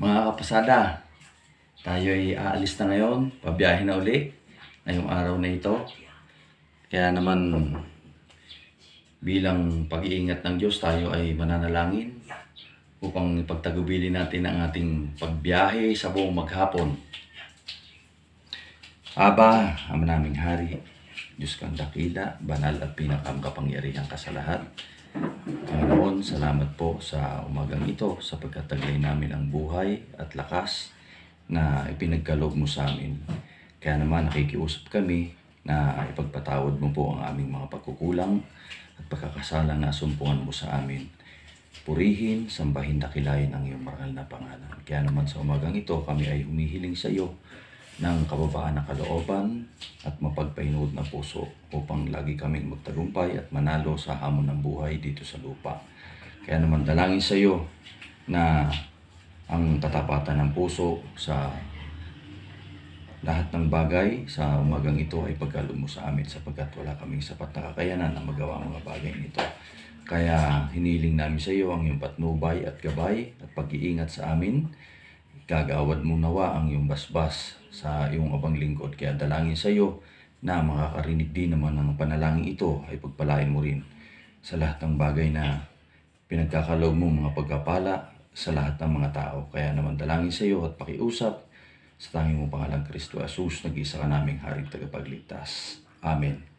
Mga kapasada, tayo ay aalis na ngayon, pabiyahe na uli ngayong araw na ito. Kaya naman bilang pag-iingat ng Diyos, tayo ay mananalangin upang ipagtagubilin natin ang ating pagbiyahe sa buong maghapon. Aba, Ama naming Hari, Diyos kang dakila, banal at pinakamakapangyarihan ka sa lahat. Panginoon, salamat po sa umagang ito sapagkat taglay namin ang buhay at lakas na ipinagkaloob mo sa amin. Kaya naman nakikiusap kami na ipagpatawad mo po ang aming mga pagkukulang at pagkakasala na sumpungan mo sa amin. Purihin, sambahin, dakilain ang iyong marangal na pangalan. Kaya naman sa umagang ito kami ay humihiling sa iyo ng kababaan na kalooban at mapagpahinuod na puso upang lagi kaming magtagumpay at manalo sa hamon ng buhay dito sa lupa. Kaya naman dalangin sa iyo na ang katapatan ng puso sa lahat ng bagay sa umagang ito ay pagkaloob mo sa amin sapagkat wala kaming sapat na kakayanan na magawa ang mga bagay nito. Kaya hiniling namin sa iyo ang iyong patnubay at gabay at pag-iingat sa amin. Gagawad mo nawa ang iyong basbas sa iyong abang lingkod. Kaya dalangin sa iyo na makakarinig din naman ng panalangin ito ay pagpalain mo rin sa lahat ng bagay na pinagkakaloob mo mga pagkapala sa lahat ng mga tao. Kaya naman dalangin sa iyo at pakiusap sa tanging mong pangalang Kristo Jesus, nag-iisa ka naming Haring Tagapagligtas. Amen.